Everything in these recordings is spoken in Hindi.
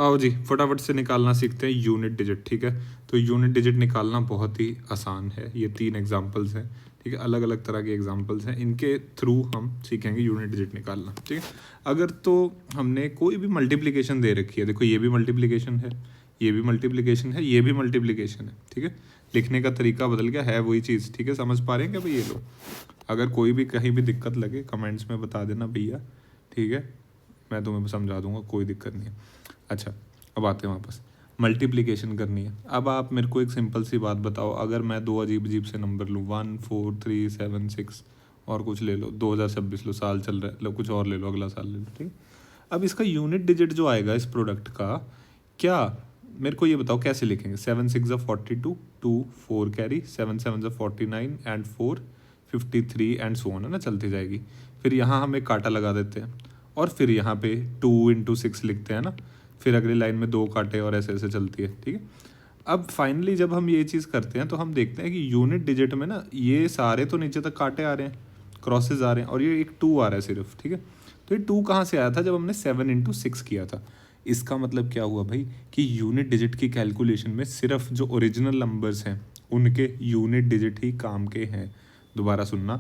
आओ जी फटाफट से निकालना सीखते हैं यूनिट डिजिट। ठीक है, तो यूनिट डिजिट निकालना बहुत ही आसान है। ये 3 एग्जांपल्स हैं, ठीक है, अलग अलग तरह के एग्जांपल्स हैं, इनके थ्रू हम सीखेंगे यूनिट डिजिट निकालना। ठीक है, अगर तो हमने कोई भी मल्टीप्लिकेशन दे रखी है, देखो ये भी मल्टीप्लिकेशन है, ये भी मल्टीप्लिकेशन है, ये भी मल्टीप्लिकेशन है, ठीक है, लिखने का तरीका बदल गया है वही चीज़। ठीक है, समझ पा रहे हैं क्या भाई ये लोग? अगर कोई भी कहीं भी दिक्कत लगे कमेंट्स में बता देना भैया, ठीक है, मैं तुम्हें समझा दूंगा, कोई दिक्कत नहीं है। अच्छा, अब आते हैं वापस, मल्टीप्लिकेशन करनी है। अब आप मेरे को एक सिंपल सी बात बताओ, अगर मैं 2 अजीब अजीब से नंबर लूँ 1 4 3 7 6 और कुछ ले लो, 2026 लो, साल चल रहा है, लो कुछ और ले लो, अगला साल ले लो, ठीक है, अब इसका यूनिट डिजिट जो आएगा इस प्रोडक्ट का, क्या मेरे को ये बताओ कैसे लिखेंगे? 7 6 42, 2 4 carry, 7 7 49 and 4 53 and so on, है ना, चलती जाएगी। फिर यहाँ हम एक कांटा लगा देते हैं और फिर यहाँ पे 2 इंटू 6 लिखते हैं ना, फिर अगली लाइन में 2 कांटे और ऐसे ऐसे चलती है। ठीक है, अब फाइनली जब हम ये चीज़ करते हैं तो हम देखते हैं कि यूनिट डिजिट में ना ये सारे तो नीचे तक कांटे आ रहे हैं, क्रॉसेज आ रहे हैं, और ये एक 2 आ रहा है सिर्फ। ठीक है, तो ये 2 कहाँ से आया था? जब हमने 7 इंटू 6 किया था। इसका मतलब क्या हुआ भाई कि यूनिट डिजिट की कैलकुलेशन में सिर्फ जो ओरिजिनल नंबर्स हैं उनके यूनिट डिजिट ही काम के हैं। दोबारा सुनना,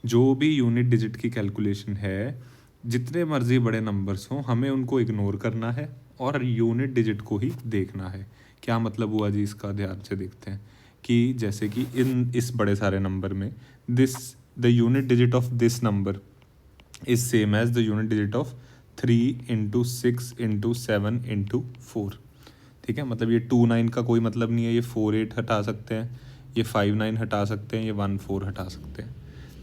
जो भी यूनिट डिजिट की कैलकुलेशन है, जितने मर्जी बड़े नंबर्स हों, हमें उनको इग्नोर करना है और यूनिट डिजिट को ही देखना है। क्या मतलब हुआ जी इसका? ध्यान से देखते हैं कि जैसे कि इस बड़े सारे नंबर में the unit digit of this number is same as the unit digit of 3 into 6 into 7 into 4। ठीक है, मतलब ये 2 9 का कोई मतलब नहीं है, ये 4 8 हटा सकते हैं, ये 5 9 हटा सकते हैं, ये 1 4 हटा सकते हैं।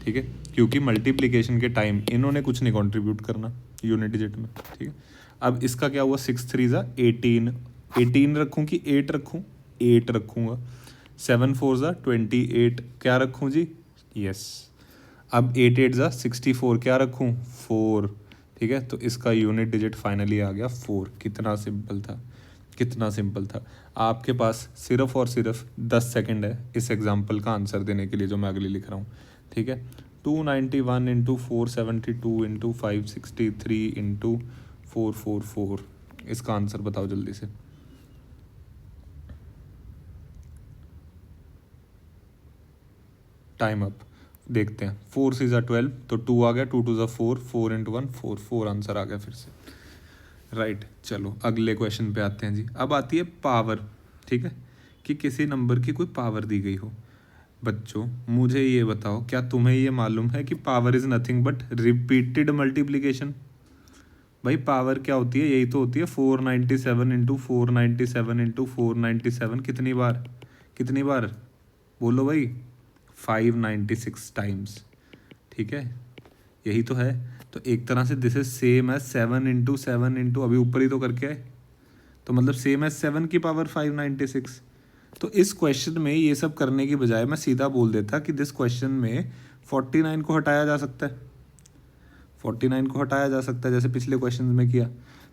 ठीक है, क्योंकि मल्टीप्लिकेशन के टाइम इन्होंने कुछ नहीं कंट्रीब्यूट करना यूनिट डिजिट में। ठीक है, अब इसका क्या हुआ? 6 3 ज़ा 18, 18 रखूँ कि 8 रखूँ? 8 रखूँगा। 7 4 ज़ा 28, क्या रखूँ जी? यस। अब 8 8 ज़ा 64, क्या रखूँ? 4। ठीक है, तो इसका यूनिट डिजिट फाइनली आ गया 4। कितना सिंपल था, कितना सिंपल था। आपके पास सिर्फ और सिर्फ 10 सेकंड है इस एग्जाम्पल का आंसर देने के लिए जो मैं अगली लिख रहा हूँ। ठीक है, 291 इंटू 472 इंटू 563 इंटू 444, इसका आंसर बताओ जल्दी से। Time up. देखते हैं, 4 6 ज़ा 12, तो 2 आ गया, 2 2 ज़ा 4, 4 इंटू 1 4, 4 आंसर आ गया फिर से। राइट, चलो अगले क्वेश्चन पे आते हैं जी। अब आती है पावर। ठीक है, कि किसी नंबर की कोई पावर दी गई हो। बच्चों मुझे ये बताओ, क्या तुम्हें ये मालूम है कि power is nothing but repeated multiplication? भाई पावर क्या होती है? यही तो होती है 497 इंटू 497 इंटू 497। कितनी बार, कितनी बार बोलो भाई? 596 टाइम्स। ठीक है, यही तो है। तो एक तरह से this is same as 7 into 7 into, अभी ऊपर ही तो करके आए, तो मतलब सेम एज 7 की पावर 596। तो इस क्वेश्चन में ये सब करने की बजाय मैं सीधा बोल देता कि दिस क्वेश्चन में 49 को हटाया जा सकता है, 49 को हटाया जा सकता है, जैसे पिछले क्वेश्चन में किया,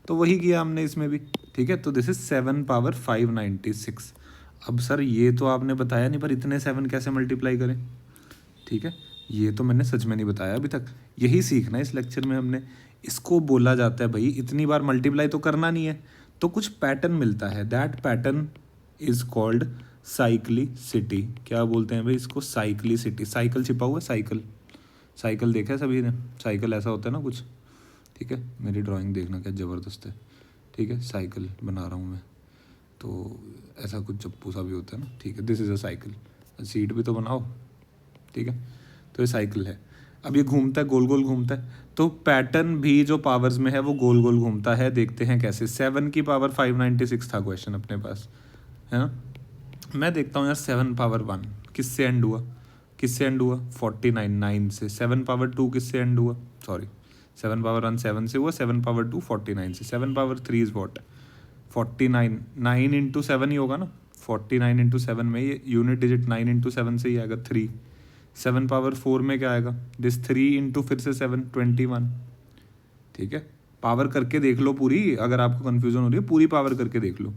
तो वही किया हमने इसमें भी। ठीक है, तो दिस इज 7 पावर 596। अब सर ये तो आपने बताया नहीं, पर इतने 7 कैसे मल्टीप्लाई करें? ठीक है, ये तो मैंने सच में नहीं बताया अभी तक, यही सीखना है इस लेक्चर में हमने। इसको बोला जाता है भाई, इतनी बार मल्टीप्लाई तो करना नहीं है, तो कुछ पैटर्न मिलता है, that pattern is called cyclicity. क्या बोलते हैं भाई इसको? साइक्लिसिटी। साइकिल छिपा हुआ है, साइकिल, साइकिल देखा है सभी ने? साइकिल ऐसा होता है ना कुछ। ठीक है, मेरी ड्राइंग देखना क्या ज़बरदस्त है। ठीक है, साइकिल बना रहा हूँ मैं, तो ऐसा कुछ चप्पू सा भी होता है ना। ठीक है, this is a cycle, seat भी तो बनाओ। ठीक है, तो ये साइकिल है। अब ये घूमता है, गोल गोल घूमता है, तो पैटर्न भी जो पावर्स में है वो गोल गोल घूमता है। देखते हैं कैसे। 7 की पावर 596 था क्वेश्चन अपने पास, है ना। मैं देखता हूँ यार 7 पावर 1 किससे एंड हुआ? किससे एंड हुआ? 49 9 से। 7 पावर 2 किससे एंड हुआ? सॉरी, 7 पावर 1 7 से हुआ, 7 पावर 2 49 से। 7 पावर 3 इज वॉट? 49। 9 इंटू 7 ही होगा ना, 49 इंटू 7 में ये यूनिट डिजिट 9 इंटू 7 से ही आएगा 3। 7 पावर 4 में क्या आएगा? दिस 3 इंटू फिर से 7 21। ठीक है, पावर करके देख लो पूरी, अगर आपको कन्फ्यूजन हो रही है पूरी पावर करके देख लो।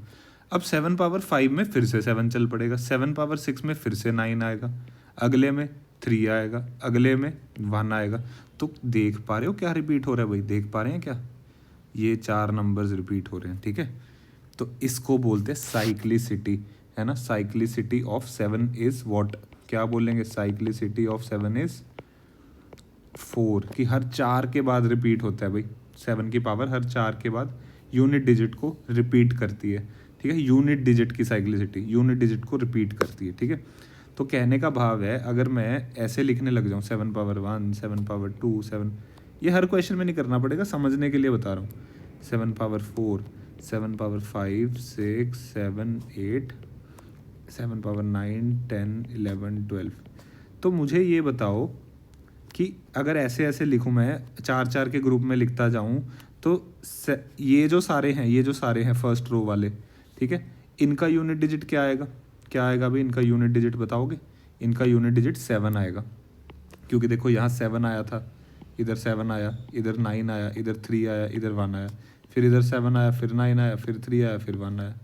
अब 7 पावर 5 में फिर से 7 चल पड़ेगा, 7 पावर 6 में फिर से 9 आएगा, अगले में 3 आएगा, अगले में 1 आएगा। तो देख पा रहे हो क्या रिपीट हो रहा है भाई? देख पा रहे हैं क्या? ये 4 नंबर्स रिपीट हो रहे हैं। ठीक है, तो इसको बोलते हैं साइक्लिसिटी, है ना। साइक्लिसिटी ऑफ 7 इज़ व्हाट, क्या बोलेंगे, साइक्लिसिटी ऑफ 7 इज़ 4, कि हर 4 के बाद रिपीट होता है भाई। 7 की पावर हर 4 के बाद यूनिट डिजिट को रिपीट करती है, ठीक है। यूनिट डिजिट की साइक्लिसिटी यूनिट डिजिट को रिपीट करती है, ठीक है। तो कहने का भाव है, अगर मैं ऐसे लिखने लग जाऊँ 7 पावर 1, 7 पावर 2, 7, ये हर क्वेश्चन में नहीं करना पड़ेगा, समझने के लिए बता रहा हूँ। 7 पावर 4, 7 पावर 5, 6, 7, 8, 7 पावर 9, 10, 11, 12। तो मुझे ये बताओ कि अगर ऐसे ऐसे लिखूँ, मैं 4 4 के ग्रुप में लिखता जाऊँ, तो ये जो सारे हैं फर्स्ट रो वाले, ठीक है, इनका यूनिट डिजिट क्या आएगा, क्या आएगा भाई, इनका यूनिट डिजिट बताओगे। इनका यूनिट डिजिट 7 आएगा, क्योंकि देखो यहाँ 7 आया था, इधर 7 आया, इधर 9 आया, इधर 3 आया, इधर 1 आया, फिर इधर 7 आया, फिर 9 आया, फिर 3 आया, फिर 1 आया।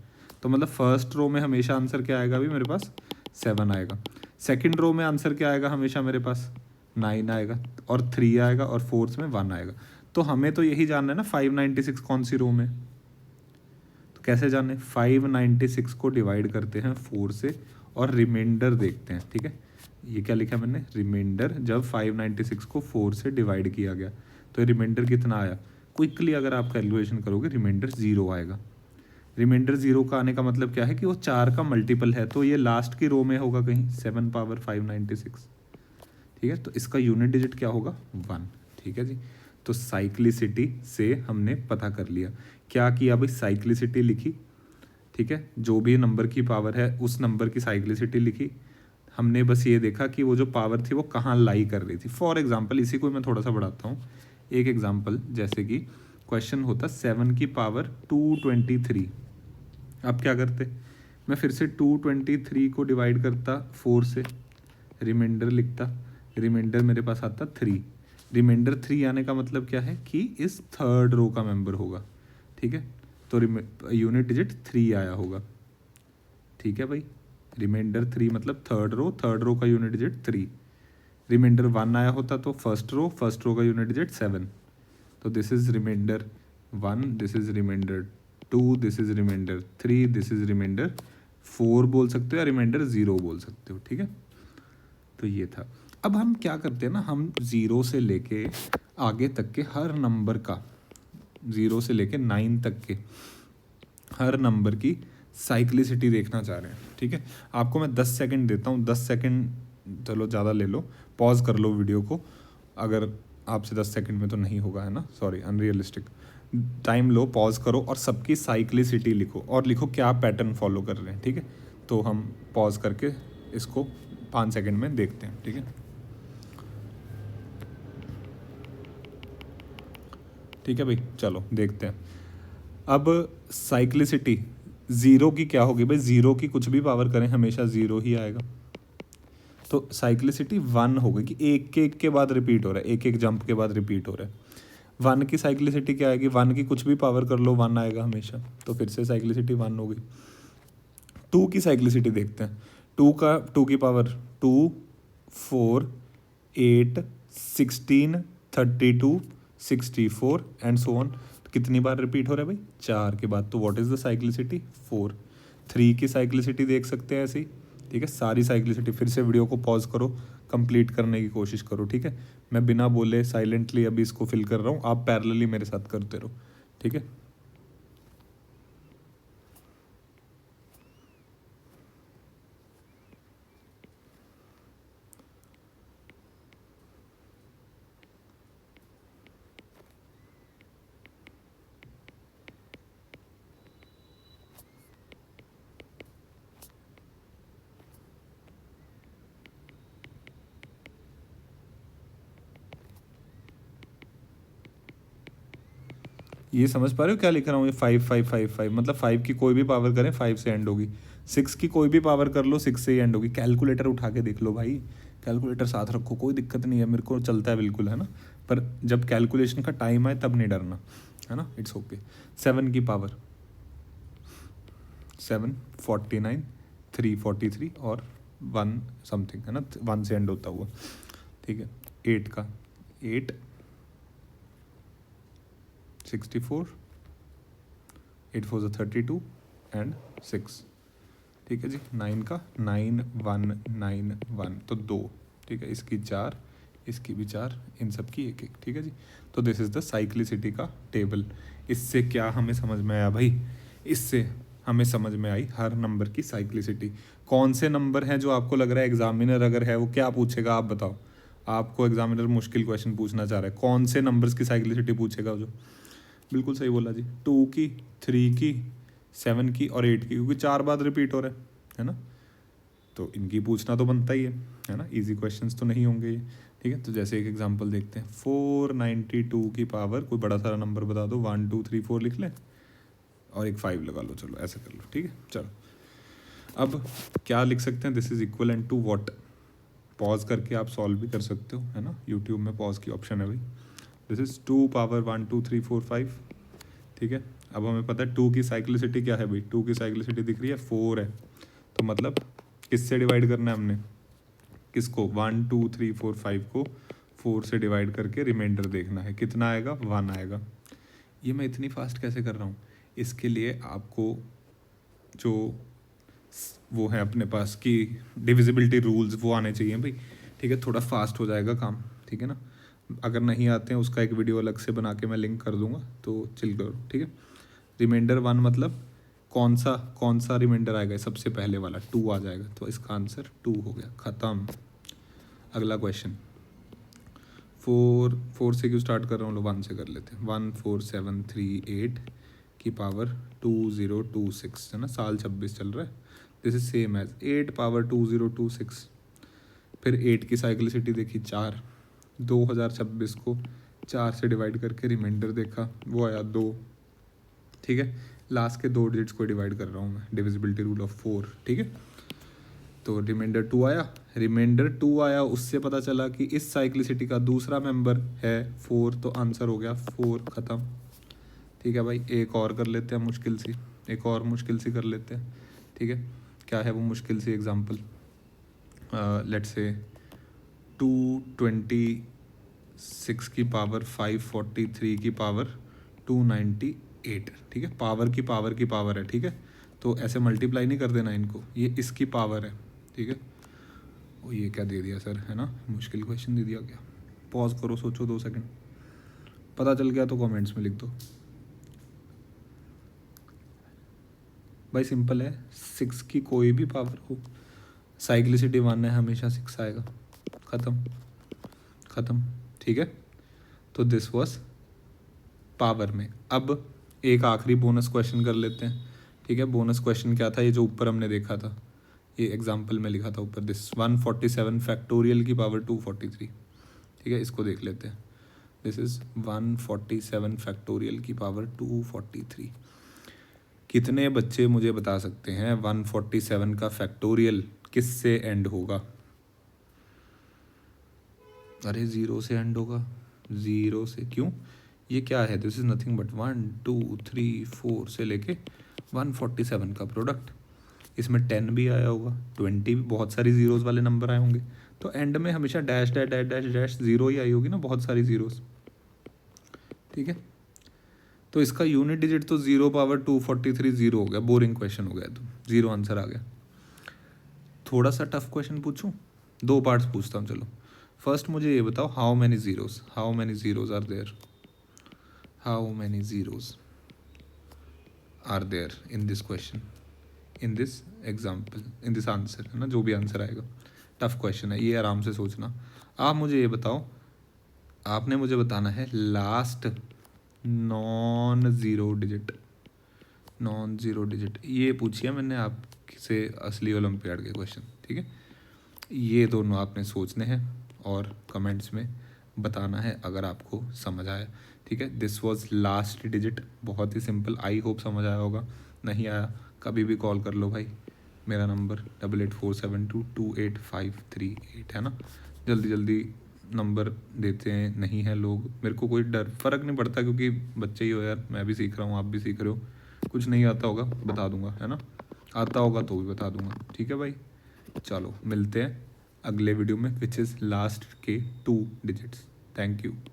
तो मतलब फर्स्ट रो में हमेशा आंसर क्या आएगा भाई मेरे पास, 7 आएगा। सेकंड रो में आंसर क्या आएगा हमेशा मेरे पास, 9 आएगा, और 3 आएगा, और फोर्थ में 1 आएगा। तो हमें तो यही जानना है ना 596 कौन सी रो में। तो कैसे जाने, 596 को डिवाइड करते हैं 4 से और रिमाइंडर देखते हैं, ठीक है। ये क्या लिखा मैंने, रिमाइंडर, जब 596 को 4 से डिवाइड किया गया तो रिमाइंडर कितना आया। क्विकली अगर आप कैलकुलेशन करोगे रिमाइंडर 0 आएगा। रिमाइंडर 0 का आने का मतलब क्या है कि वो 4 का मल्टीपल है, तो ये लास्ट की रो में होगा कहीं, 7 पावर 596, ठीक है। तो इसका यूनिट डिजिट क्या होगा, 1, ठीक है जी। तो साइक्लिसिटी से हमने पता कर लिया, क्या किया भाई, साइक्लिसिटी लिखी, ठीक है। जो भी नंबर की पावर है उस नंबर की साइक्लिसिटी लिखी। हमने बस ये देखा कि वो जो पावर थी वो कहाँ लाई कर रही थी। फॉर एग्जाम्पल इसी को मैं थोड़ा सा बढ़ाता हूँ, एक एग्जाम्पल, जैसे कि क्वेश्चन होता 7 की पावर 223। अब क्या करते, मैं फिर से 223 को डिवाइड करता 4 से, रिमाइंडर लिखता, रिमाइंडर मेरे पास आता 3। रिमाइंडर 3 आने का मतलब क्या है कि इस थर्ड रो का मेंबर होगा, ठीक है। तो यूनिट डिजिट 3 आया होगा, ठीक है भाई। रिमाइंडर 3 मतलब थर्ड रो का यूनिट डिजिट 3। रिमाइंडर 1 आया होता तो फर्स्ट रो का यूनिट डिजिट 7। तो this is remainder 1, this is remainder 2, this is remainder 3, this is remainder 4 बोल सकते हो, या रिमाइंडर 0 बोल सकते हो, ठीक है। तो ये था। अब हम क्या करते हैं ना, हम 0 से लेके आगे तक के हर नंबर का, 0 से लेके 9 तक के हर नंबर की साइक्लिसिटी देखना चाह रहे हैं, ठीक है। आपको मैं 10 सेकंड देता हूँ, 10 सेकंड, चलो ज़्यादा ले लो, पॉज कर लो वीडियो को। अगर आपसे 10 सेकंड में तो नहीं होगा, है ना, सॉरी, अनरियलिस्टिक। टाइम लो, पॉज करो और सबकी साइक्लिसिटी लिखो, और लिखो क्या पैटर्न फॉलो कर रहे हैं, ठीक है। तो हम पॉज करके इसको 5 सेकंड में देखते हैं, ठीक है। ठीक है भाई, चलो देखते हैं। अब साइक्लिसिटी 0 की क्या होगी भाई, 0 की कुछ भी पावर करें हमेशा 0 ही आएगा। तो साइक्लिसिटी 1 होगी कि एक के बाद रिपीट हो रहा है, एक जंप के बाद रिपीट हो रहा है। 1 की साइक्लिसिटी क्या आएगी, 1 की कुछ भी पावर कर लो 1 आएगा हमेशा, तो फिर से साइक्लिसिटी 1 होगी। 2 की साइक्लिसिटी देखते हैं। 2 की पावर 2, 4, 8, 16, 32, 64 एंड सो ऑन। कितनी बार रिपीट हो रहा है भाई, 4 के बाद, तो व्हाट इज द साइक्लिसिटी, 4। 3 की साइक्लिसिटी देख सकते हैं ऐसे ही, ठीक है। सारी साइक्लिसिटी, फिर से वीडियो को पॉज करो, कंप्लीट करने की कोशिश करो, ठीक है। मैं बिना बोले साइलेंटली अभी इसको फिल कर रहा हूँ, आप पैरेलली मेरे साथ करते रहो, ठीक है। ये समझ पा रहे हो क्या लिख रहा हूँ, ये 5 5 5 5 मतलब 5 की कोई भी पावर करें 5 से एंड होगी, 6 की कोई भी पावर कर लो 6 से ही एंड होगी। कैलकुलेटर उठा के देख लो भाई, कैलकुलेटर साथ रखो, कोई दिक्कत नहीं है, मेरे को चलता है बिल्कुल, है ना। पर जब कैलकुलेशन का टाइम आए तब नहीं डरना, है ना, इट्स ओके। 7 की पावर 7, 49, 343 और 1 समथिंग, है ना, 1 से एंड होता हुआ, ठीक है। 8 का 8, 64, 8 4 32, एंड 6, ठीक है जी। 9 का 9 1 9 1 तो 2, ठीक है। इसकी 4, इसकी भी 4, इन सब की 1 1, ठीक है जी। तो दिस इज़ द साइक्लिसिटी का टेबल। इससे क्या हमें समझ में आया भाई? इससे हमें समझ में आई हर नंबर की साइक्लिसिटी। कौन से नंबर हैं जो आपको लग रहा है एग्जामिनर अगर है वो क्या पूछेगा आप बताओ? आपको एग्जामिनर मुश्किल क्वेश्चन पूछना चाह रहा है, कौन से नंबर्स की साइक्लिसिटी पूछेगा? जो बिल्कुल सही बोला जी, 2 की, 3 की, 7 की और 8 की, क्योंकि 4 बार रिपीट हो रहा है ना, तो इनकी पूछना तो बनता ही है ना। इजी क्वेश्चंस तो नहीं होंगे ये, ठीक है। तो जैसे एक एग्जांपल देखते हैं, 492 की पावर, कोई बड़ा सारा नंबर बता दो, 1 2 3 4 लिख लें और एक 5 लगा लो, चलो ऐसे कर लो, ठीक है। चलो अब क्या लिख सकते हैं? This is equivalent to what? Pause करके आप सॉल्व भी कर सकते हो, है ना, यूट्यूब में पॉज की ऑप्शन है भाई। दिस इज 2 पावर 1 2 3 4 5, ठीक है। अब हमें पता है 2 की साइक्लिसिटी क्या है भाई? 2 की साइक्लिसिटी दिख रही है 4 है, तो मतलब किससे डिवाइड करना है हमने? किसको? 1 2 3 4 5 को 4 से डिवाइड करके रिमाइंडर देखना है, कितना आएगा? 1 आएगा। ये मैं इतनी फास्ट कैसे कर रहा हूँ? इसके लिए आपको जो वो है अपने पास कि डिविजिबिलिटी रूल्स वो आने चाहिए भाई, ठीक है। थोड़ा फास्ट हो जाएगा काम, ठीक है ना। अगर नहीं आते हैं उसका एक वीडियो अलग से बना के मैं लिंक कर दूंगा, तो चिल करो, ठीक है। रिमाइंडर 1 मतलब कौन सा रिमाइंडर आएगा? सबसे पहले वाला 2 आ जाएगा, तो इसका आंसर 2 हो गया, ख़त्म। अगला क्वेश्चन, 4 से क्यों स्टार्ट कर रहा हूँ? 1 से कर लेते हैं। 1 4 7 3 8 की पावर 2026, है ना, साल 26 चल रहा है। This is same as 8 power 2026। फिर 8 की साइक्लिसिटी देखी 4, 2026 को 4 से डिवाइड करके रिमाइंडर देखा, वो आया 2, ठीक है। लास्ट के 2 डिजिट्स को डिवाइड कर रहा हूँ मैं, डिविजिबिलिटी रूल ऑफ 4, ठीक है। तो रिमाइंडर 2 आया, रिमाइंडर 2 आया, उससे पता चला कि इस साइक्लिसिटी का दूसरा मेंबर है 4, तो आंसर हो गया 4, ख़त्म, ठीक है भाई। एक और कर लेते हैं मुश्किल सी, एक और मुश्किल सी कर लेते हैं, ठीक है। क्या है वो मुश्किल सी एग्जांपल? लेट्स से 226 की पावर 543 की पावर 298, ठीक है। पावर की पावर है, ठीक है। तो ऐसे मल्टीप्लाई नहीं कर देना इनको, ये इसकी पावर है, ठीक है। और ये क्या दे दिया सर, है ना, मुश्किल क्वेश्चन दे दिया क्या? पॉज करो, सोचो 2 सेकंड, पता चल गया तो कमेंट्स में लिख दो भाई। सिंपल है, 6 की कोई भी पावर हो, साइक्लिसिटी 1 है, हमेशा 6 आएगा, ख़त्म, ठीक है। तो दिस वॉज पावर में। अब एक आखिरी बोनस क्वेश्चन कर लेते हैं, ठीक है। बोनस क्वेश्चन क्या था? ये जो ऊपर हमने देखा था, ये एग्जाम्पल में लिखा था ऊपर, दिस 147 फैक्टोरियल की पावर 243, ठीक है। इसको देख लेते हैं। दिस इज 147 फैक्टोरियल की पावर 243। कितने बच्चे मुझे बता सकते हैं 147 का फैक्टोरियल किससे एंड होगा? अरे 0 से एंड होगा, 0 से। क्यों? ये क्या है? दिस इज नथिंग बट 1 2 3 4 से लेके 147 का प्रोडक्ट। इसमें 10 भी आया होगा, 20 भी, बहुत सारी जीरोस वाले नंबर आए होंगे, तो एंड में हमेशा dash dash dash dash dash zero ही आई होगी ना, बहुत सारी जीरोस, ठीक है। तो इसका यूनिट डिजिट तो 0 पावर 243 0 हो गया, बोरिंग क्वेश्चन हो गया, तो 0 आंसर आ गया। थोड़ा सा टफ क्वेश्चन पूछूं? 2 पार्ट्स पूछता हूँ, चलो। फर्स्ट मुझे ये बताओ, how many zeros are there? How many zeros are there in this question, in this example, in this answer, है ना, जो भी आंसर आएगा। टफ क्वेश्चन है ये, आराम से सोचना। आप मुझे ये बताओ, आपने मुझे बताना है लास्ट नॉन ज़ीरो डिजिट, ये पूछिए मैंने आपसे असली ओलंपियाड के क्वेश्चन, ठीक है। ये दोनों आपने सोचने हैं और कमेंट्स में बताना है अगर आपको समझ आया, ठीक है। दिस वाज लास्ट डिजिट, बहुत ही सिंपल, आई होप समझ आया होगा। नहीं आया कभी भी कॉल कर लो भाई, मेरा नंबर 8847228538, है ना। जल्दी जल्दी नंबर देते हैं, नहीं है लोग, मेरे को कोई डर फ़र्क नहीं पड़ता, क्योंकि बच्चे ही हो यार, मैं भी सीख रहा हूँ, आप भी सीख रहे हो। कुछ नहीं आता होगा बता दूंगा, है ना, आता होगा तो भी बता दूंगा, ठीक है भाई। चलो मिलते हैं अगले वीडियो में, विच इज़ लास्ट के 2 डिजिट्स। Thank you.